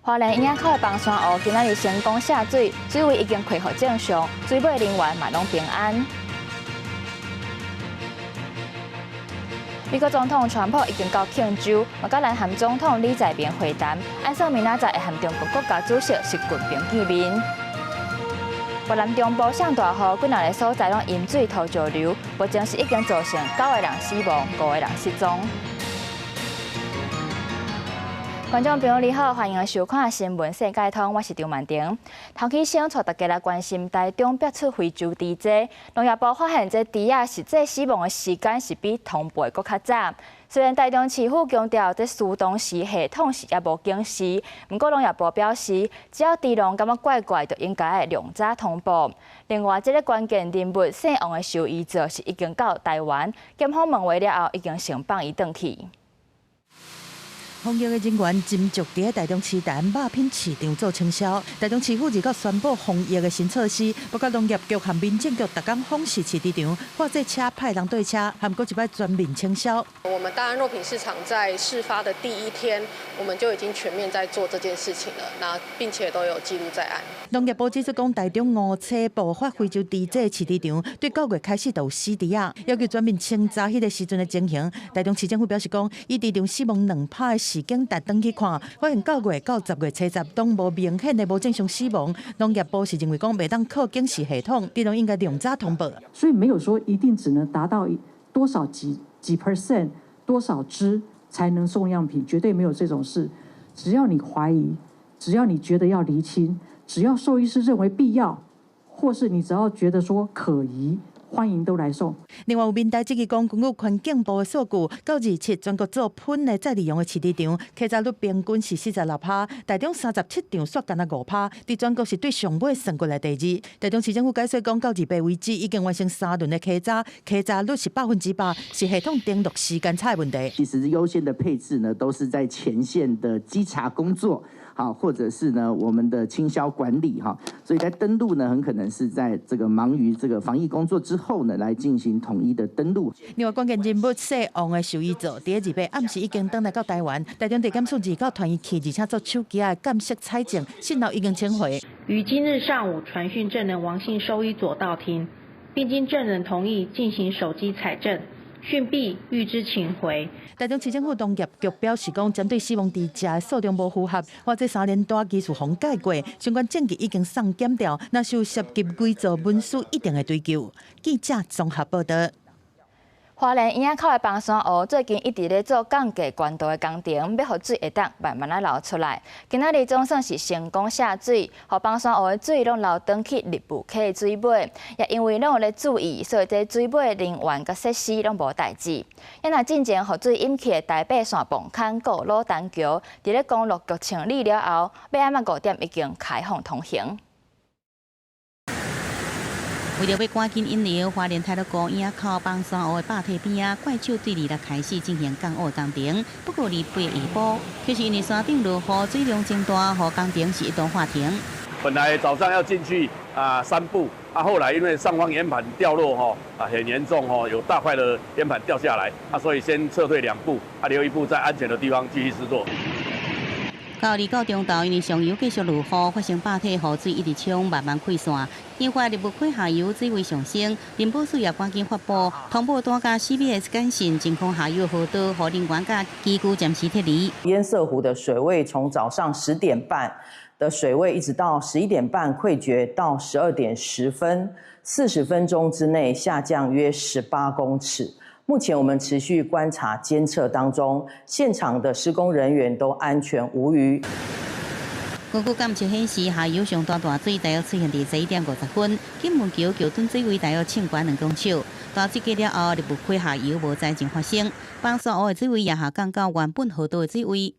花莲营仔口的房山湖今仔日成功下水，水位已经恢复正常，水尾人员嘛拢平安。美国总统川普已经到庆州，嘛甲南韩总统李在明会谈，按说明仔载会和中国国家主席习近平见面。越南中部上大雨，几个所在拢淹水土石流，目前是已经造成9个人死亡，5个人失踪。观众朋友你好，欢迎收看新闻世界通，我是张曼婷。头起先带大家来关心台中爆出非洲猪瘟，农业部发现这猪仔实际死亡的时间是比同辈搁较早。虽然台中市府强调这输冻时系统是也无警示，不过农业部表示，只要猪农感觉怪怪，就应该量早通报。另外，这个关键人物姓王的受益者是已经到台湾，检方问话了后，已经先放伊转去。防疫的人员斟酌伫台中市大安肉品市场做清销。台中市府日前宣布防疫的新措施，包括农业局和民政局逐工访视市场，或者车派人对车，还搁一摆全面清销。我们大安肉品市场在事发的第一天，我们就已经全面在做这件事情了，那并且都有记录在案。农业部指出讲，台中5车爆发非洲猪瘟市场，对9月开始就有死猪仔，要求全面清查迄个时阵的情形。台中市政府表示讲，以市场死亡2趴的事件达登去看，发现9月到10月初10都无明显的无正常死亡。农业部是认为讲，袂当靠警示系统，猪农应该量早通报。所以没有说一定只能达到多少几%多少只才能送样品，绝对没有这种事。只要你怀疑，只要你觉得要厘清，只要兽医师认为必要，或是你只要觉得说可疑，欢迎都来送。另外有民代质疑讲，根据环境部的数据，到27全国做喷的再利用的市场，客家率平均是46%，台中37场煞干那5%，伫全国是对上尾算过来第2。台中市政府解释讲，到2月为止已经完成3轮的客家率是100%，是系统登录时间差的问题。其实优先的配置呢，都是在前线的稽查工作。好，或者是呢，我们的清销管理哈，所以在登录呢，很可能是在这个忙于这个防疫工作之后呢，来进行统一的登录。另外，关键人物姓王的受益者，第2月暗时已经登来到台湾，台中地检署到团员去，而且做手机的监视采证，信号已经请回。于今日上午传讯证人王姓兽医左到庭，并经证人同意进行手机采证。讯毕，预知请回。台中市政府农业局表示讲，针对死亡猪只的数量无符合，或者3年多技术封盖过，相关证据已经送检调，若是有涉及伪造文书，一定会追究。记者综合报道。花莲营仔口的房山湖最近一直咧做降低悬度的工程，要让水会当慢慢流出来。今仔日总算是成功下水，让房山湖的水拢流转去立雾溪的水尾。也因为拢有咧注意，所以这水尾的人员甲设施拢无代志。也若进前河水引起的台北线磅坑、有牡丹桥，伫咧公路局清理了后，要暗5点已经开放通行。为了要赶紧引流，花莲太鲁阁营仔口房山湖的坝体边啊，怪手对日开始进行降雨工程。不过28下晡，就是因为山顶落雨，水量增大，和工程是一度暂停。本来早上要进去3步，后来因为上方岩盘掉落很严重有大块的岩盘掉下来所以先撤退2步留1步在安全的地方继续施作。到29中昼，因为上游继续落雨，发生坝体雨水一直冲，慢慢溃散，引发立雾溪下游水位上升。林保水也赶紧发布通报单加 CBS 简讯，情况下游河道和人员甲机构暂时撤离。堰塞湖的水位从早上10点半的水位，一直到11点半溃决，到12点10分，40分钟之内下降约18公尺。目前我们持续观察监测当中，现场的施工人员都安全无虞。根据监测显示，下游上大水大约出现伫11点50分，金门桥桥墩水位大约冲悬2公尺。大水过了后，立雾溪下游无灾情发生，房山湖的水位也下降到原本河道的水位。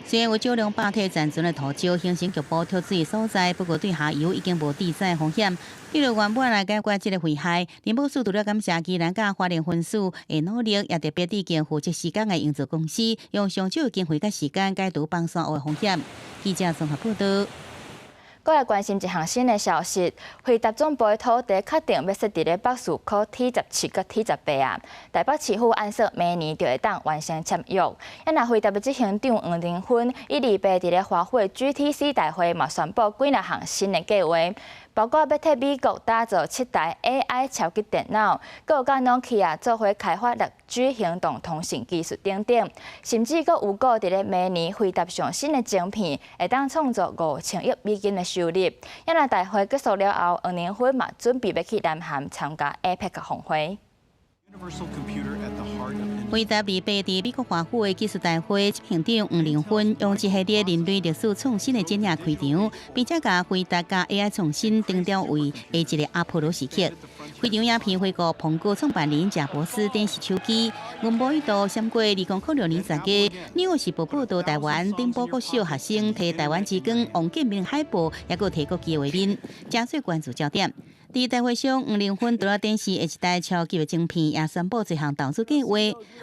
虽然有少量坝体残存的土石形成局部脱水的所在，不过对下游已经无地灾风险。为了原本来解决这个危害，林保署除了感谢宜兰甲花莲分署的努力，也特别致敬负责施工的营造公司，用上少的经费甲时间解除房山湖的风险。记者综合报道。过来关心一项新的消息，回答总部的土地确定要设伫咧北树区 T17 甲 T18啊。台北市府按说明年就会当完成签约。也若回答的执行长黄仁勋，伊礼拜伫咧华会 GTC 大会嘛宣布几若项新的计划。包括要替美国打造7台 AI 超级电脑，佮有甲 Nokia 做伙开发6G 行动通信技术等等，甚至佮有个伫咧明年回答上新的晶片，会当创造5000亿美金的收入。也若大会结束了后，黄仁勋嘛准备要去南韩参加 APEC 峰会。回答礼拜伫美国华府的技术大会，执行长黄仁勋用一系列人类历史创新的展览开场，并且甲回答甲 AI 创新定调为下一个阿波罗时刻。会场也评回顾苹果创办人贾伯斯电视手机，原本一度闪过2006年10月，纽约时报报道台湾顶部国小学生摕台湾之光王建民海报，也佮摕国旗的画面，加速关注焦点。伫大会上，黄仁勋除了展示一台超级的晶片，也宣布一项投资计划。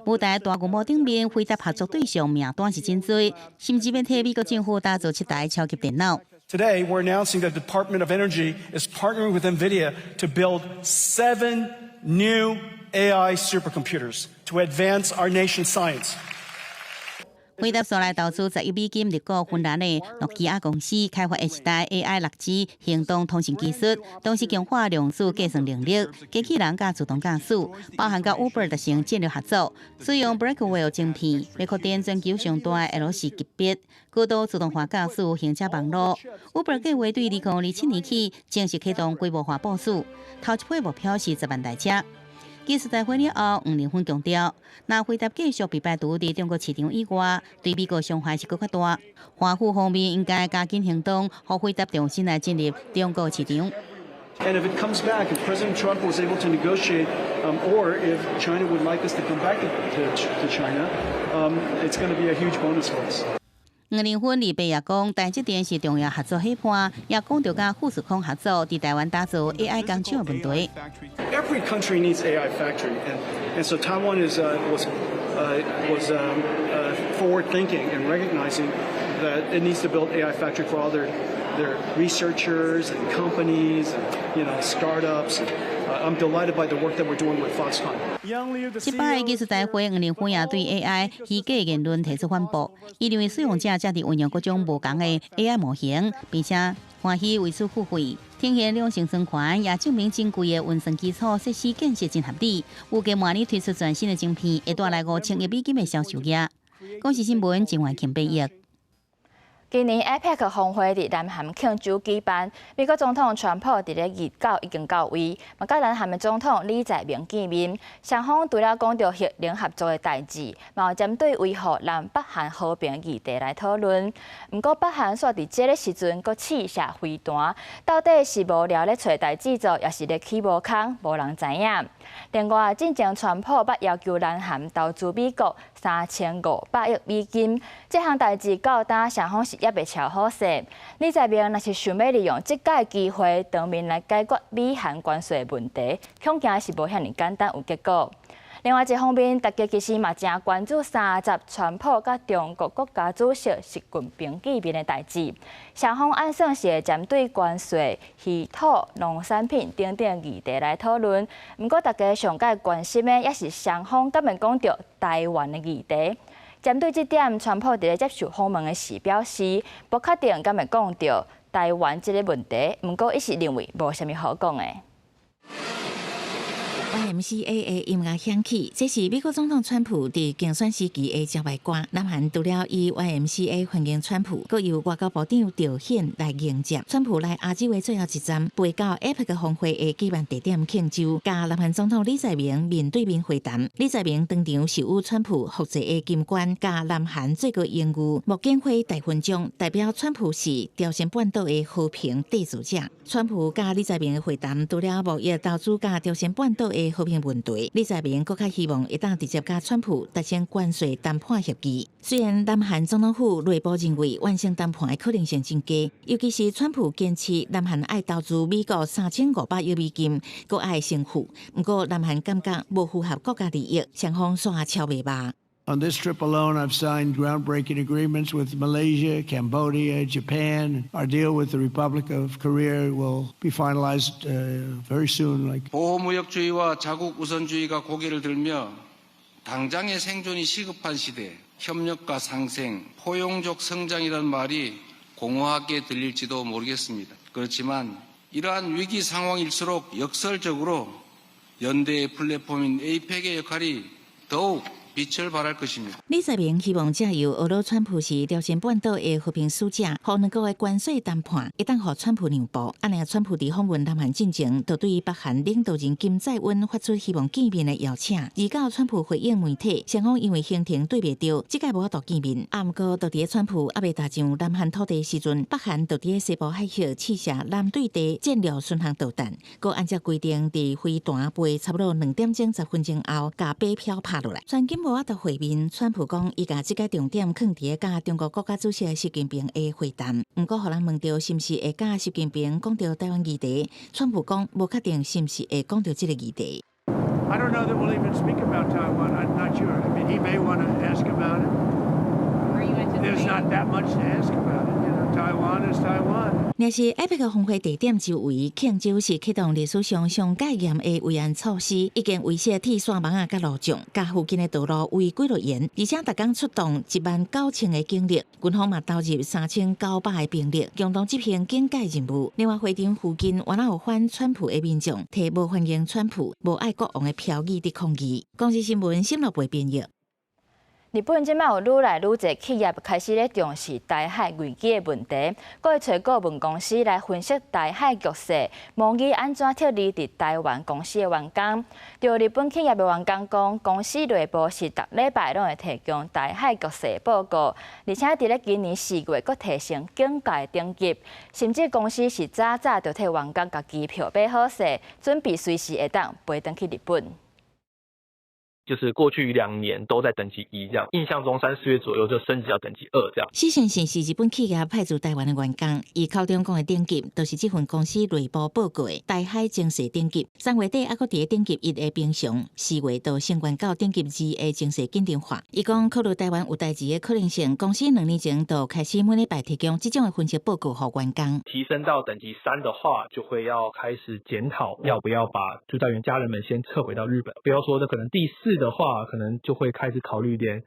舞台大规模顶面回答合作对象名单是真多，甚至要替美国政府打造7台超级电脑。Today, we're announcing that the Department of Energy is partnering with NVIDIA to build 7 new AI supercomputers to advance our nation's science. 回答所来投资10亿美金入股芬兰的诺基亚公司，开发1台 AI 6G 行动通信技术，同时强化量子计算能力，机器人甲自动驾驶，包含甲 Uber 达成战略合作，使用 Blackwell 晶片，要扩展全球上大的 L4 级别高度自动化驾驶行车网络。Uber 计划对2027年起正式启动规模化部署，头一批目标是10万台车。技术大会了后，黄仁勋强调，若回答继续被排除伫中国市场以外，对美国伤害是更较大。华府方面应该加紧行动，互回答重新来进入中国市场。And if it comes back, if President Trump was able to negotiate, or if China would like us to come back to China, it's going to be a huge bonus for us. 黄仁勋礼拜也讲，台积电是重要合作伙伴，也讲到甲富士康合作，伫台湾打造 AI 工厂的问题。Every country needs AI factory, and so Taiwan was forward thinking and recognizing that it needs to build AI factory for all their researchers and companies and startups. I'm delighted by the work that we're doing with Foxconn. 18个技术大会，黄仁勋也对 AI 虚假言论提出反驳。伊认为使用者才伫运用各种无同的 AI 模型，并且欢喜为此付费。天现两性存款也证明珍贵的运算基础设施建设真合理。预计明年推出全新的晶片，会带来5000亿美金的销售额。公视新闻郑焕庆编译。今年 APEC 峰会伫南韩庆州举办，美国总统川普伫咧29已经到位，嘛甲南韩的总统李在明见面。双方除了讲到核能合作的代志，嘛有针对维护南北韩和平议题来讨论。不过北韩煞伫这个时阵阁试射飞弹，到底是无聊咧找代志做，也是咧起无空，无人知影。另外，进前川普捌要求南韩投资美国3500亿美金，这项代志到今双方是也未瞧好势。李在明若是想要利用这届机会当面来解决美韩关系的问题，恐惊是无遐尼简单有结果。另外一方面，大家其实嘛正关注30川普甲中国国家主席习近平见面的代志。双方按算是会针对关税、稀土、农产品等等议题来讨论。不过，大家上界关心的也是双方敢会讲到台湾的议题。针对这点，川普伫咧接受访问的时表示，不确定敢会讲到台湾这个问题。不过，伊是认为无啥物好讲的。YMCA 的音乐响起，这是美国总统川普伫竞选时期的招牌歌。南韩除了以 YMCA 欢迎川普，阁由外交部长赵显来迎接。川普来亚洲的最后一站，飞到 APEC 峰会的举办地点庆州，甲南韩总统李在明面对面会谈。李在明当场授予川普复制的金冠，甲南韩最高荣誉莫建辉大勋章，代表川普是朝鲜半岛的和平缔造者。川普甲李在明的会谈，除了贸易投资甲朝鲜半岛的和平问题，李在明更较希望会当直接甲川普达成关税谈判协议。虽然南韩总统府内部认为完成谈判的可能性真低，尤其是川普坚持南韩爱投资美国3500亿美金，阁爱胜负。不过南韩感觉无符合国家利益，双方煞敲袂罢。On this trip alone, I've signed groundbreaking agreements with Malaysia, Cambodia, Japan. Our deal with the Republic of Korea will be finalized very soon. 보호무역주의와 자국 우선주의가 고개를 들며 당장의 생존이 시급한 시대, 협력과 상생, 포용적 성장이란 말이 공허하게 들릴지도 모르겠습니다. 그렇지만 이러한 위기 상황일수록 역설적으로 연대의 플랫폼인 APEC의 역할이 더욱 빛을 발할 것입니다。李在明希望借由俄罗川普是朝鲜半岛的和平使者，和两国的关税谈判一旦和川普让步，安尼川普伫访问南韩进程，就对北韩领导人金在恩发出希望见面的邀请。而到川普回应媒体，双方因为行程对袂到，即届无法度见面。啊，毋过就伫川普还未踏上南韩土地时阵，北韩就伫西部海峡试射南对地战略巡航导弹，佮按照规定伫飞弹飞差不多2点钟10分钟后，甲飞票拍落来。全金无法度会面，川普讲伊甲即个重点放伫甲中国国家主席习近平的会谈。毋过，互人问到是毋是会甲习近平讲到台湾议题，川普讲无确定是毋是会讲到即个议题。I don't know that we'll even speak about Taiwan. I'm not sure. I mean, he may want to ask about it. There's not that much to ask about it. You know, Taiwan is Taiwan. 若是 APEC 峰会地点就为庆州市启动历史上上戒严的维安措施，已经威胁铁线网啊甲路障，甲附近的道路围几落严，而且逐工出动19000的警力，军方嘛投入3900的兵力，共同执行警戒任务。另外，会场附近原来有反川普的民众，提无欢迎川普、无爱国王的标语伫抗议。公司新闻新乐培编译。日本即摆有愈来愈侪企业开始咧重视台海危机的问题，佫会找顾问公司来分析台海局势，模拟安怎撤离伫台湾公司的员工。就日本企业的员工讲，公司内部是逐礼拜拢会提供台海局势报告，而且伫咧今年4月佫提升警戒等级，甚至公司是早就替员工甲机票买好势，准备随时会当飞登去日本。就是过去2年都在等级1这样，印象中3、4月左右就升级到等级2这样。施先生是日本企业派驻台湾的员工，伊口中讲的等级，就是这份公司内部报告的台海情势等级。3月底还佫伫等级1的平常，4月就升悬到等级2的情势紧张化。伊讲考虑台湾有代志的可能性，公司2年前就开始每礼拜提供这种的分析报告给员工。提升到等级3的话，就会要开始检讨要不要把驻台员家人们先撤回到日本，不要说这可能第4的话，可能就会开始考虑连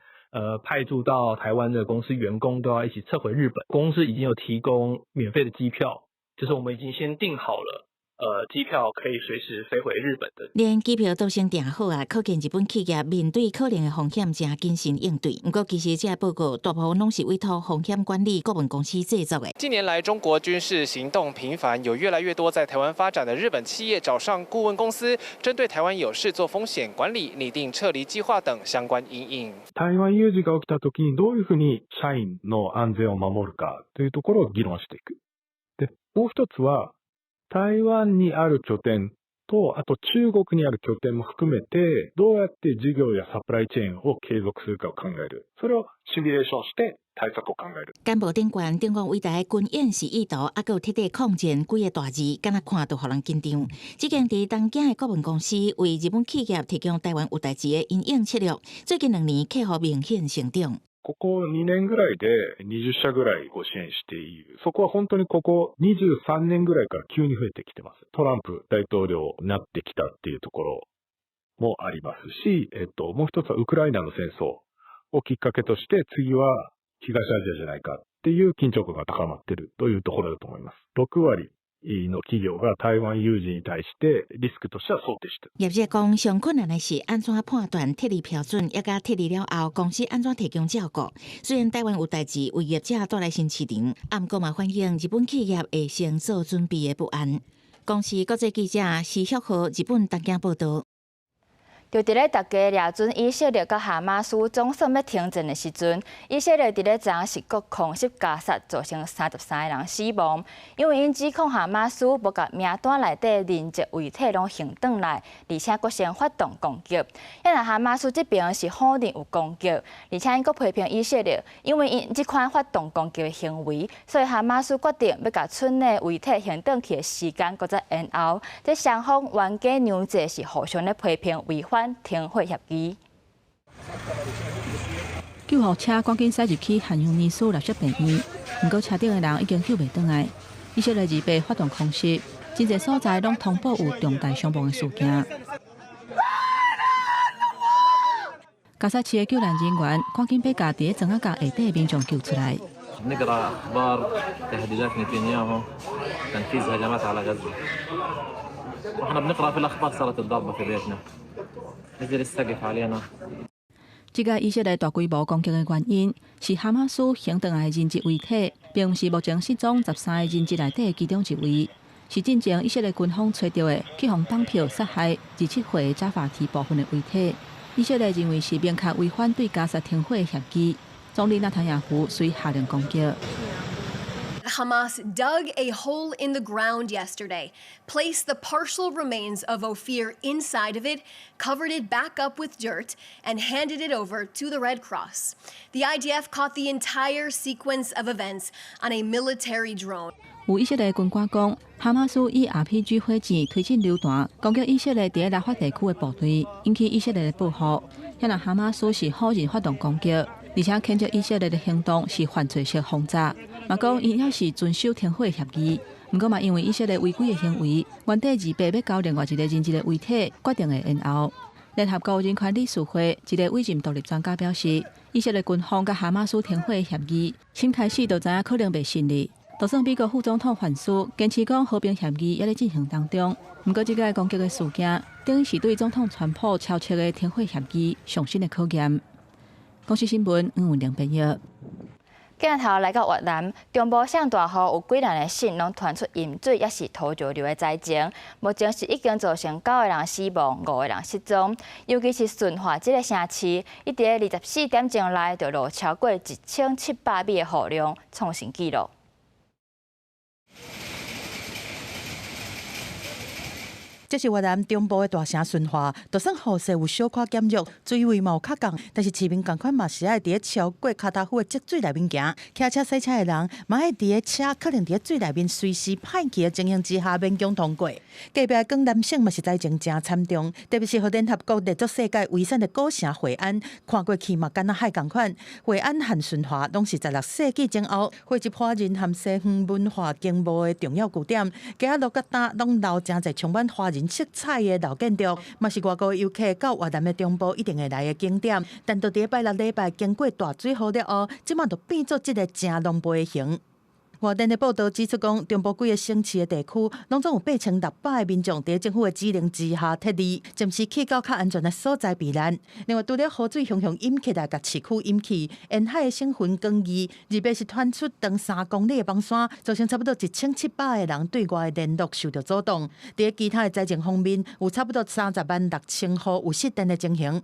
派驻到台湾的公司员工都要一起撤回日本。公司已经有提供免费的机票，就是我们已经先订好了。机票可以随时飞回日本的，连机票都先订好啊！可见日本企业面对可能的风险，正谨慎应对。不过，其实这报告大部分拢是委托风险管理顾问公司制作的。近年来，中国军事行动频繁，有越来越多在台湾发展的日本企业找上顾问公司，针对台湾有事做风险管理、拟定撤离计划等相关因应。台湾有事が起きた時にどういうふうに社員の安全を守るかというところを議論していく。で、もう一つは。台湾にある拠点と、あと中国にある拠点も含めて、どうやって事業やサプライチェーンを継続するかを考える。それをシミュレーションして対策を考える。干部顶悬中国伟大的军演示意图，还有彻底抗战几个大字，敢若看都互人紧张。这间伫东京的顾问公司为日本企业提供台湾有代志的因应策略，最近2年客户明显成長。ここ2年ぐらいで20社ぐらいご支援している。そこは本当にここ23年ぐらいから急に増えてきてます。トランプ大統領になってきたっていうところもありますし、もう一つはウクライナの戦争をきっかけとして次は東アジアじゃないかっていう緊張感が高まっているというところだと思います。6割の企業が台湾有事に対してリスクとしては想定している。业者讲，上困难的是安怎判断撤离标准，也甲撤离了后公司安怎提供照顾。虽然台湾有代志为业者带来新市场，不过嘛反映日本企业会先做准备的不安。公司国际记者施旭豪日本东京报道。就伫咧大家抓准以色列甲哈马斯总算要停战的时阵，以色列伫咧昨是国空袭加沙，造成33个人死亡。因为因指控哈马斯无甲名单内底人质遗体拢还转来，而且佫先发动攻击。因为哈马斯这边是否认有攻击，而且因佫批评以色列，因为因这款发动攻击的行为，所以哈马斯决定要甲村内遗体还转去的时间佫再延后。这双方冤家娘债是互相咧批评违反停火协议。救护车赶紧驶入去汉阳医师热血病院，不过车顶的人已经救袂倒来。以色列二被发动空袭，真侪所在拢通报有重大伤亡的事件。加沙市的救援人员赶紧把家伫庄仔角下底的民众救出来。نقرا اخبار تهديدات نتنياهو تنفيذ هجمات على غزه واحنا بنقرا في الاخبار صارت الضربه في بيتنا نزل السقف علينا 这个以色列大规模攻击的原因是哈马斯行动来的人质遗体，并是目前失踪13个人质内底的其中一位，是进前以色列军方找到的去向绑票杀害27岁的扎法提部分的遗体。以色列认为是明确违反对加沙停火的协议。总理纳坦雅胡遂下令攻击。 Hamas dug a hole in the ground yesterday, placed the partial remains of Ophir inside of it, covered it back up with dirt, and handed it over to the Red Cross. The IDF caught the entire sequence of events on a military drone. 有以色列军官讲，哈马斯以 RPG 火箭推进榴弹攻击以色列伫拉法地区的部队，引起以色列的报复。显然哈马斯是否认发动攻击，而且谴责以色列的行动是犯罪式轰炸。嘛讲伊也是遵守停火协议，不过嘛因为以色列违规的行为，原底二爸要交另外一个人质的遗体，决定的延后。联合国人权理事会一个委任独立专家表示，以色列军方甲哈马斯停火的协议，先开始就知影可能袂顺利。就算美国副总统范斯坚持讲和平协议也在进行当中，不过这个攻击的事件，等于是对总统川普敲切的停火协议上新的考验。公司新闻黄文玲编译。镜头来到越南，中部上大雨，有几人的信拢传出淹水，也是土石流的灾情。目前是已经造成9个人死亡，5个人失踪。尤其是顺化这个城市，一伫24点钟内就落超过1700米的雨量，创新纪录。这是越南中部的大城顺化，就算雨势有小可减弱，水位嘛有较降，但是市民共款嘛是爱伫超过脚踏虎的积水内面行，骑车洗车的人嘛爱伫车可能伫水内面随时歹去的情形之下勉强通过。隔壁的江南省嘛是灾情真惨重，特别是和联合国列作世界遗产的古城惠安，看过去嘛敢若海共款。惠安和顺化拢是16世纪前后汇集华人和西方文化经贸的重要据点，街路甲搭拢留真侪充满华人色彩的老建筑，嘛是外国游客到越南的中部一定会来的景点。但到第拜六礼拜经过大水雨了后，即马就变作一个正龙背的形。外电的报道指出，讲中部几个省市的地区，拢总有8600个民众伫政府的指令之下撤离，暂时去到较安全的所在避难。另外，除了雨水汹涌淹起来，甲市区淹起，沿海的省份更衣，日本是传出长3公里的崩山，造成差不多1700个人对外的联络受到阻挡。伫其他的灾情方面，有差不多306000户有失电的情形。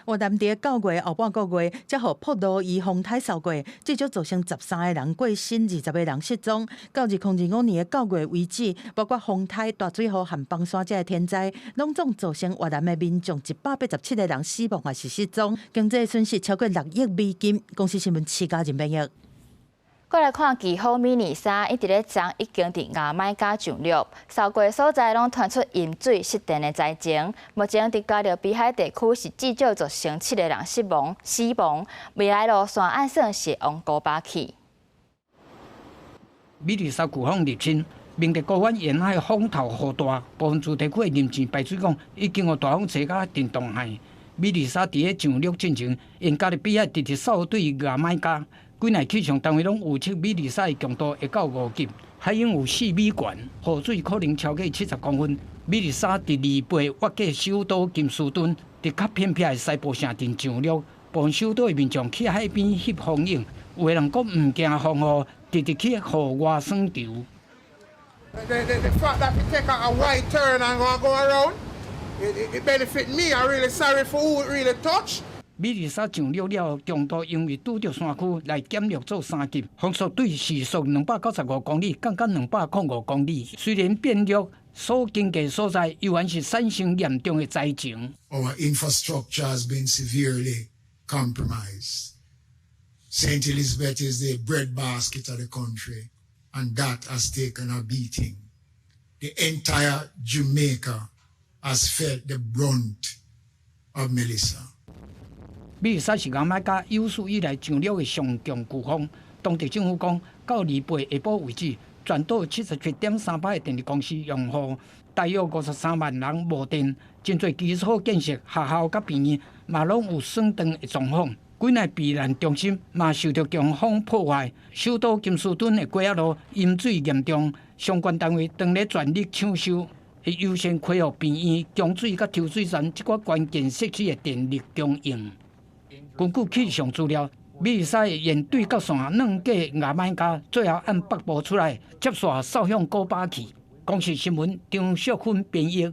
越南伫9月后半个月，才互普罗伊风台扫过，至少造成13个人过身，20个人失踪。到2025年的9月为止，包括风台、大水雨和崩山这天灾，拢总造成越南的民众187个人死亡或是失踪，经济损失超过6亿美金。公司新闻7家人编译。过来看气候迷你衫，一直咧涨，已经伫牙买加上陆，扫过所在拢传出淹水失电的灾情。目前伫加勒比海地区是至少造成7个人死亡。未来路线按算是往古巴去。米利沙飓风入侵，明德高湾沿海风头雨大，部分主地区的林泉排水管已经有大风吹到震动害。米利沙伫咧上陆进前，因加勒比海直直扫对牙买加。几内气象单位拢预测米利沙的强度会到5级，海涌有4米悬，雨水可能超过70公分。米利沙伫2倍越过首都金斯顿，伫较偏僻的西部城镇上陆，部分首都的民众去海边翕风景，有的人阁唔惊风雨，直直去户外耍球。The fact that we take a wide turn and go around, it benefit me. I'm really sorry for who it really touch. 米利沙上陆了，强度因为拄着山区来减弱做3级，风速对时速295公里，降到205公里。虽然变弱，所经过所在依然是产生严重的灾情。Our infrastructure has been severely compromised. St. Elizabeth is the breadbasket of the country, and that has taken a beating. The entire Jamaica has felt the brunt of Melissa. 米尔莎是牙买加有史以来上了的上强飓风。当地政府讲，到2月下晡为止，全岛77.3%的电力公司用户，大约53万人无电，真侪基础建设、学校甲病院嘛拢有闪灯的状况。几个避难中心嘛受到强风破坏，首都金士顿的街仔路淹水严重，相关单位当咧全力抢修，会优先恢复病院、供水甲抽水站这个关键设施的电力供应。根据气象资料，米尔莎的沿对角线软过牙买加，最后按北部出来，接续扫向古巴去。公视新闻张淑芬编译。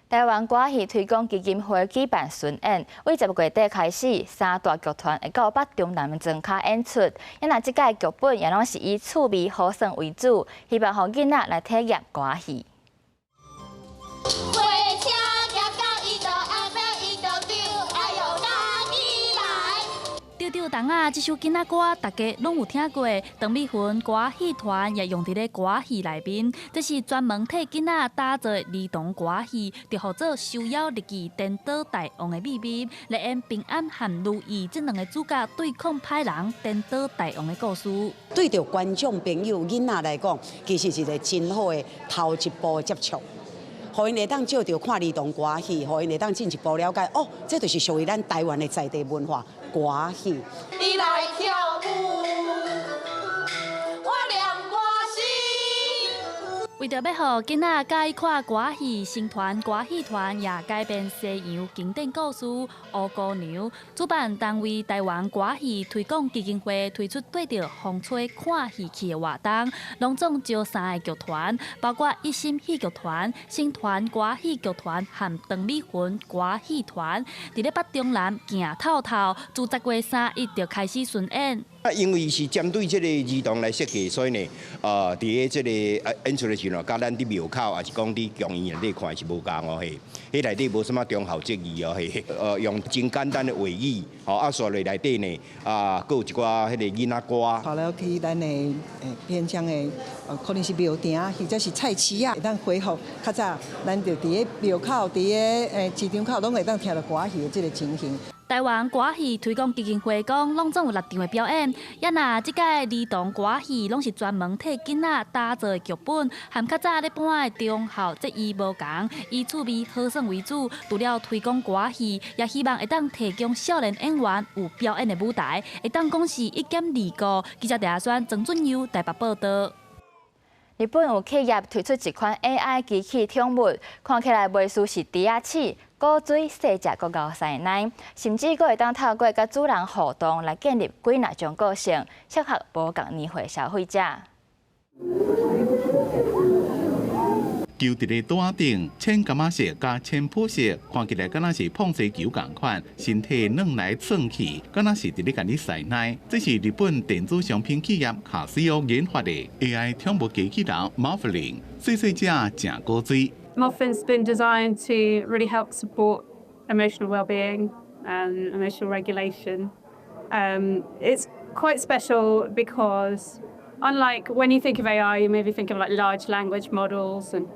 台湾歌戏推广基金会举办巡演，为10月底开始，3大剧团会到北中南庄卡演出。因那即届剧本也拢是以趣味好耍为主，希望让囡仔来体验歌戏。丢丢童啊！这首囡仔歌大家拢有听过，邓美云歌戏团也用伫咧歌戏内面，这是专门替囡仔打造儿童歌戏，就号做收妖日记颠倒大王的秘密，来演平安和如意这两个主角对抗歹人颠倒大王的故事。对着观众朋友囡仔来讲，其实是一个真好的头一步接触。互因会当照着看儿童歌戏，互因会当进一步了解哦，这就是属于咱台湾的在地文化歌戏。你来跳舞，我念歌词。为着要互囡仔喜看歌戏，新团歌戏团也改编西洋经典故事《乌姑娘》。主办单位台湾歌戏推广基金会推出对着风吹看戏曲的活动，隆重招3个剧团，包括一心戏剧团、新团歌戏剧团和邓丽云歌戏团，伫咧北中南行透透，自10月31就开始巡演。因为是针对这个儿童来设计，所以呢，伫咧这个演出的时候，甲咱伫庙口，也是讲伫公园内底看是无共哦嘿。迄内底无什么忠孝节义哦嘿，用真简单的话语，所以内底呢，佫有一寡迄个囡仔歌。跑了去咱的偏乡的，可能是庙埕或者是菜市啊，会当恢复较早，咱就伫咧庙口、伫咧市场口，拢会当听到歌戏的这个情形。台湾歌戏推广基金会讲，拢总有6场的表演。也那即届儿童歌戏拢是专门替囡仔打造的剧本，和较早咧搬的中校节义无同，以趣味好耍为主。除了推广歌戏，也希望会当提供少年演员有表演的舞台，会当讲是1减2个。记者陈选曾俊佑台北报道。日本有企业推出一款 AI 机器宠物，看起来袂输是猪仔鼠、古水、细只国高塞奶，甚至佫会当透过甲主人互动来建立几若种个性，适合无共年岁消费者。球伫咧桌顶，浅柑仔色加浅朴色，看起来敢若是碰瓷球共款，身体软来寸去，敢若是伫咧甲你塞奶。这是日本电子商品企业卡西欧研发的 AI 宠物机器人 Mufflin， 细细只正古锥。Muffin's been designed to really help support emotional well-being and emotional regulation. It's quite special because unlike when you think of AI, you maybe think of like large language models and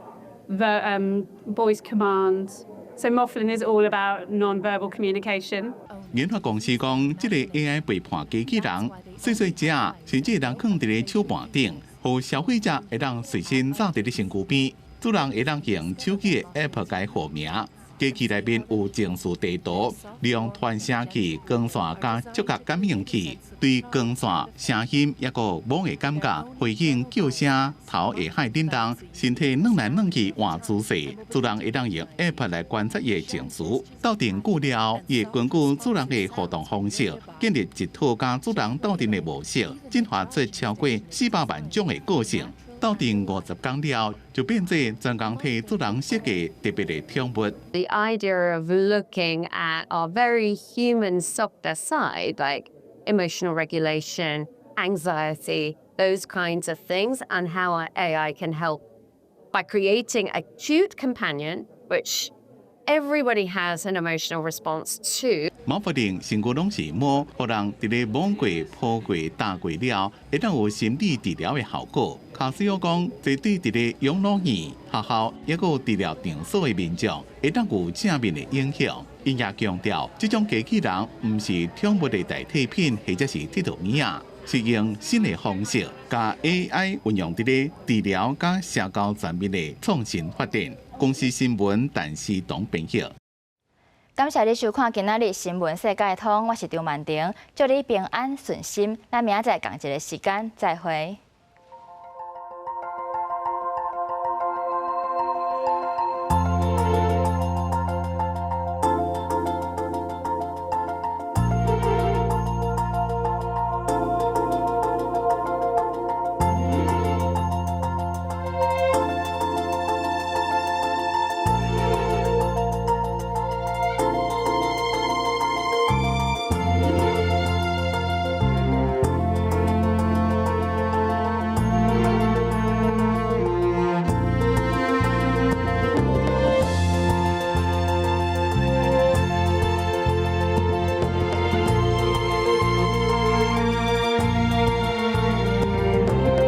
the voice commands. So Mufflin is all about non-verbal communication. 研发公司讲，这个 AI 陪伴机器人，细细只，甚至会当放伫咧手盘顶，互消费者会当随身带伫咧身躯边。主人会当用手机的 App 改号名。机器内面有情绪地图，利用传声器、光线加触觉感应器，对光线、声音也个某个感觉，回应叫声、头下海震动、身体软来软去换姿势。主人会当用 App 来观察伊的情绪，斗阵久了，伊会根据主人的互动方式，建立一套甲主人斗阵的模式，进化出超过400万种的个性。斗阵50天了，就变做专工替主人设计特别的宠物。The idea of looking at our very human softer side, like emotional regulation, anxiety, those kinds of things, and how our AI can help by creating a cute companion, which everybody has an emotional response to. 毛不定身躯拢是毛，互人伫咧摸过、抱过、打过了，会当有心理治疗的效果。卡西欧讲，这对伫咧养老院、学校，也有治疗场所的民众，会当有正面的影响。伊也强调，这种机器人唔是宠物的代替品，或者是铁道物啊，是用新的方式，加 AI 运用伫咧治疗加社交层面的创新发展。公司新闻陈思彤编辑。感谢你收看今仔日新闻世界通，我是张曼婷，祝你平安顺心。咱明仔载同一个时间再会。